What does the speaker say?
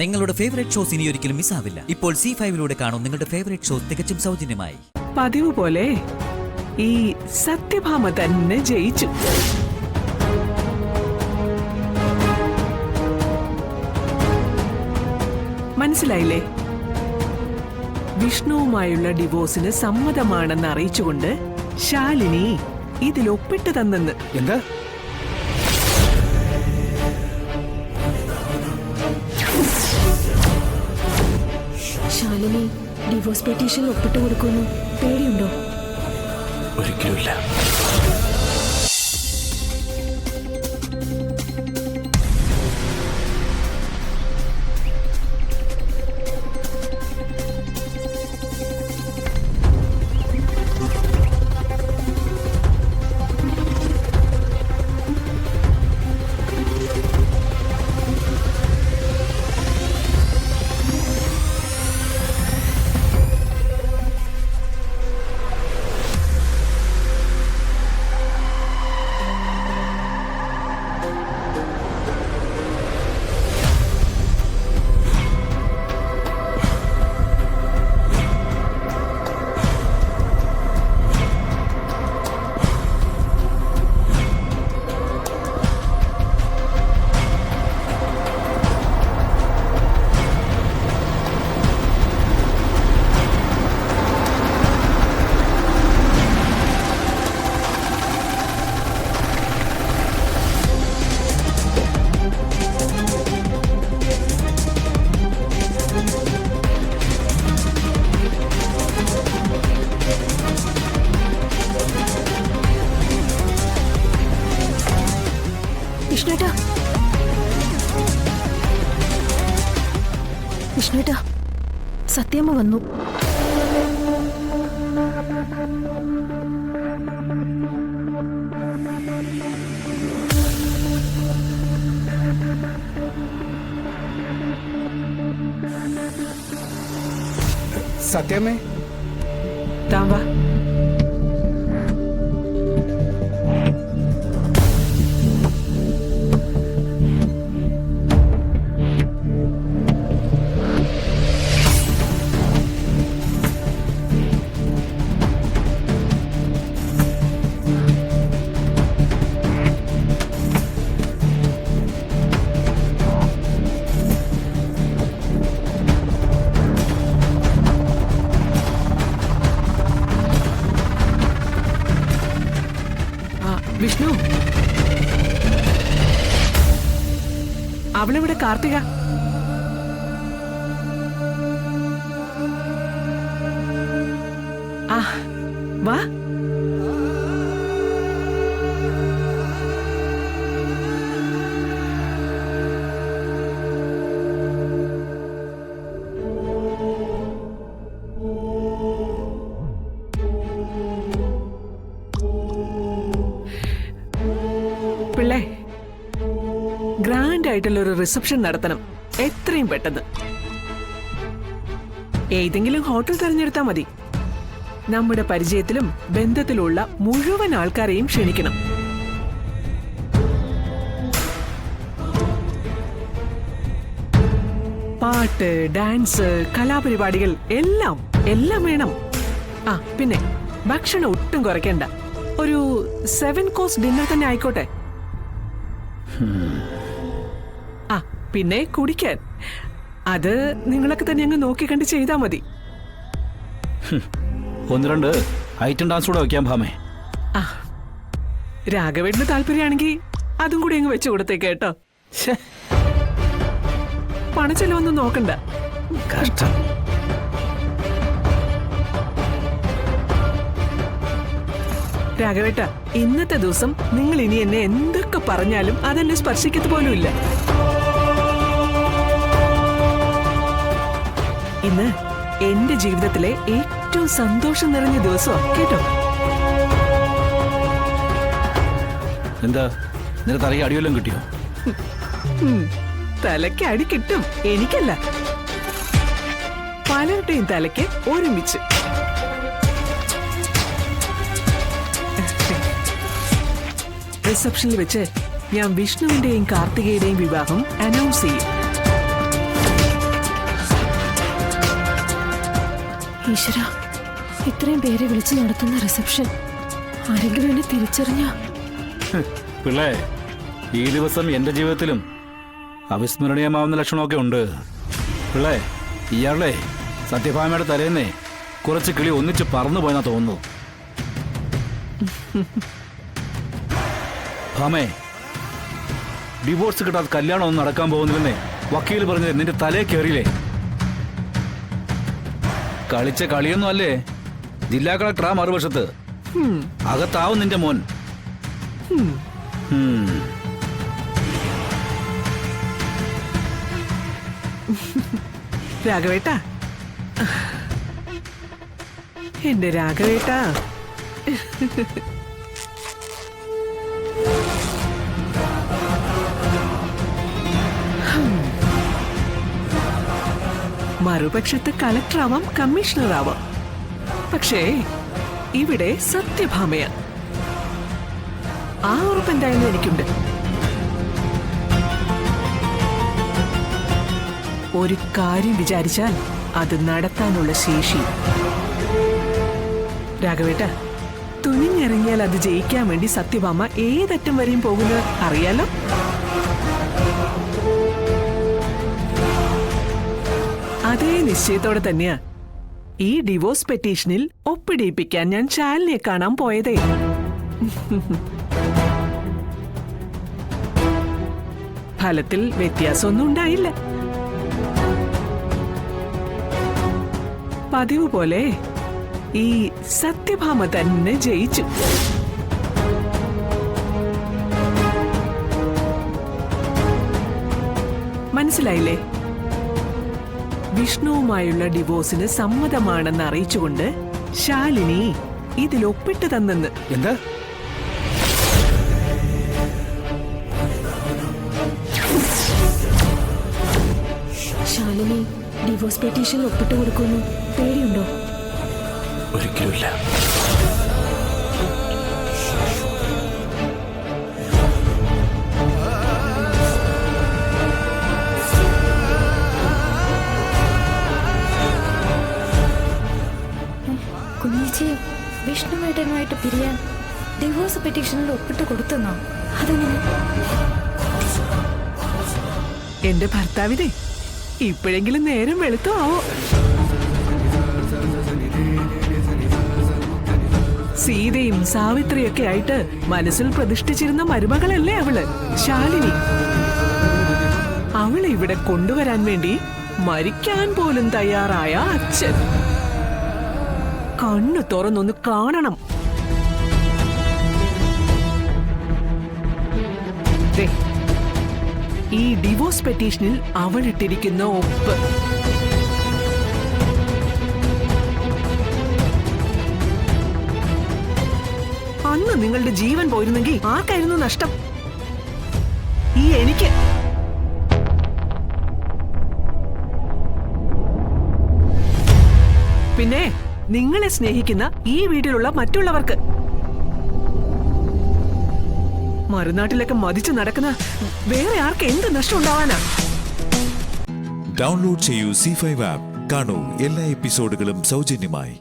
നിങ്ങളുടെ favourite shows ഇനി ഒരിക്കലും മിസ്സാവില്ല. ഇപ്പോൾ C5 കാണും നിങ്ങളുടെ ഫേവറേറ്റ് ഷോസ് തികച്ചും സൗജന്യമായി. പതിവ് പോലെ ഈ സത്യഭാമ തന്നെ ജയിച്ചു. മനസ്സിലായില്ലേ? വിഷ്ണുവുമായുള്ള ഡിവോഴ്സിന് സമ്മതമാണെന്ന് അറിയിച്ചുകൊണ്ട് ശാലിനി ഇതിൽ ഒപ്പിട്ട് തന്നെന്ന്. എന്താ? ശാലിനി ഡിവോഴ്സ് പെറ്റീഷൻ ഒപ്പിട്ട് കൊടുക്കുന്നു. പേടിയുണ്ടോ? ഒരിക്കലുമില്ല. വിഷ്ണുട്ടാ, സത്യമ്മ വന്നു. സത്യമേ, താൻ വാ. വിഷ്ണു, അവളെവിടെ? കാർത്തിക വാ. പിള്ളേ, ഗ്രാൻഡ് ആയിട്ടുള്ള ഒരു റിസപ്ഷൻ നടത്തണം, എത്രയും പെട്ടെന്ന്. ഏതെങ്കിലും ഹോട്ടൽ തിരഞ്ഞെടുത്താൽ മതി. നമ്മുടെ പരിചയത്തിലും ബന്ധത്തിലുള്ള മുഴുവൻ ആൾക്കാരെയും ക്ഷണിക്കണം. പാട്ട്, ഡാൻസ്, കലാപരിപാടികൾ എല്ലാം എല്ലാം വേണം. പിന്നെ ഭക്ഷണം ഒട്ടും കുറയ്ക്കണ്ട. ഒരു 7 കോഴ്സ് ഡിന്നർ തന്നെ ആയിക്കോട്ടെ. പിന്നെ കുടിക്കാൻ അത് നിങ്ങളൊക്കെ തന്നെ അങ്ങ് നോക്കിക്കണ്ട് ചെയ്താ മതി. 1-2 ഐറ്റം ഡാൻസ് കൂടെ വെക്കാൻ ഭാമേ. രാഘവേട്ടന് താല്പര്യമാണെങ്കിൽ അതും കൂടി അങ്ങ് വെച്ചു കൊടുത്തേക്ക് കേട്ടോ. പണച്ചെലവൊന്നും നോക്കണ്ട. കഷ്ടം. രാഘവേട്ട, ഇന്നത്തെ ദിവസം നിങ്ങൾ ഇനി എന്നെ എന്തൊക്കെ പറഞ്ഞാലും അതെന്നെ സ്പർശിക്കത്ത് പോലുമില്ല. ഇന്ന് എന്റെ ജീവിതത്തിലെ ഏറ്റവും സന്തോഷം നിറഞ്ഞ ദിവസമാണ് കേട്ടോ. എന്താ, നിനക്ക് തലയ്ക്ക് അടിവെല്ലാം കിട്ടിയോ? തലയ്ക്ക് അടി കിട്ടും, എനിക്കല്ല, പലരുടെയും തലയ്ക്ക് ഒരുമിച്ച്. റിസപ്ഷനിൽ വെച്ച് ഞാൻ വിഷ്ണുവിന്റെയും കാർത്തികയുടെയും വിവാഹം അനൗൺസ് ചെയ്യും. ഈശ്വര, ഇത്രയും പേരെ വിളിച്ചു നടത്തുന്ന റിസപ്ഷൻ ആരെങ്കിലും എന്നെ തിരിച്ചറിഞ്ഞ. പിള്ളേ, ഈ ദിവസം എന്റെ ജീവിതത്തിലും അവിസ്മരണീയമാവുന്ന ലക്ഷണമൊക്കെ ഉണ്ട്. പിള്ളേ, ഇയാളെ സത്യഭാമയുടെ തലേന്നേ കുറച്ച് കിളി ഒന്നിച്ച് പറന്നു പോയെന്നാ തോന്നുന്നു. ഭാമേ, ഡിവോഴ്സ് കിട്ടാതെ കല്യാണം ഒന്നും നടക്കാൻ പോകുന്നില്ലെന്നേ വക്കീൽ പറഞ്ഞത് നിന്റെ തലേ കയറിയില്ലേ? കളിച്ച കളിയൊന്നും അല്ലേ, ജില്ലാ കളക്ടറാ മറുവശത്ത്. അകത്താവും നിന്റെ മോൻ. രാഘവേട്ടാ, എന്റെ രാഘവേട്ടാ, മറുപക്ഷത്ത് കളക്ടറാവാം, കമ്മീഷണറാവാം. പക്ഷേ ഇവിടെ സത്യഭാമയ. ആ ഉറപ്പെന്തായാലും എനിക്കുണ്ട്. ഒരു കാര്യം വിചാരിച്ചാൽ അത് നടത്താനുള്ള ശേഷി. രാഘവേട്ട, തുനിഞ്ഞിറങ്ങിയാൽ അത് ജയിക്കാൻ വേണ്ടി സത്യഭാമ ഏതറ്റം വരെയും പോകുന്നത് അറിയാലോ. അതേ നിശ്ചയത്തോടെ തന്നെയാ ഈ ഡിവോഴ്സ് പെറ്റീഷനിൽ ഒപ്പിടിയിപ്പിക്കാൻ ഞാൻ ശാലിനിയെ കാണാൻ പോയതേ. ഫലത്തിൽ വ്യത്യാസമൊന്നും ഉണ്ടായില്ല. പതിവ് പോലെ ഈ സത്യഭാമ തന്നെ ജയിച്ചു. മനസ്സിലായില്ലേ? വിഷ്ണുവുമായുള്ള ഡിവോഴ്സിന് സമ്മതമാണെന്ന് അറിയിച്ചുകൊണ്ട് ശാലിനി ഇതിൽ ഒപ്പിട്ട് തന്നെന്ന്. എന്താ? ശാലിനി ഡിവോഴ്സ് പെറ്റീഷനിൽ ഒപ്പിട്ട് കൊടുക്കുന്നു. പേടിയുണ്ടോ? ഒരിക്കലുമില്ല. കുഞ്ഞേച്ചി വിഷ്ണുവേട്ടനുമായിട്ട് പിരിയാൻ ഡിവോഴ്സ് പെറ്റീഷനിൽ ഒപ്പിട്ട് കൊടുത്തെന്നോ? അതെങ്ങനെ? എന്റെ ഭർത്താവിനെ ഇപ്പോഴെങ്കിലും നേരം വെളുത്തോ ആവോ. സീതയും സാവിത്രിയൊക്കെ ആയിട്ട് മനസ്സിൽ പ്രതിഷ്ഠിച്ചിരുന്ന മരുമകളല്ലേ അവള് ശാലിനി. അവളെ ഇവിടെ കൊണ്ടുവരാൻ വേണ്ടി മരിക്കാൻ പോലും തയ്യാറായ അച്ഛൻ. കണ്ണു തുറന്നൊന്ന് കാണണം. ദേ, ഈ ഡിവോഴ്സ് പെറ്റീഷനിൽ അവൾ ഇട്ടിരിക്കുന്ന ഒപ്പ്. അന്ന് നിങ്ങളുടെ ജീവൻ പോയിരുന്നെങ്കിൽ ആർക്കായിരുന്നു നഷ്ടം? ഈ എനിക്ക്. പിന്നെ നിങ്ങളെ സ്നേഹിക്കുന്ന ഈ വീട്ടിലുള്ള മറ്റുള്ളവർക്ക്. മറുനാട്ടിലൊക്കെ മതിച്ചു നടക്കുന്ന വേറെ ആർക്ക് എന്ത് നഷ്ടം ഉണ്ടാവാനാ? ഡൗൺലോഡ് ചെയ്യൂ C5 ആപ്പ്. കാണൂ എല്ലാ എപ്പിസോഡുകളും സൗജന്യമായി.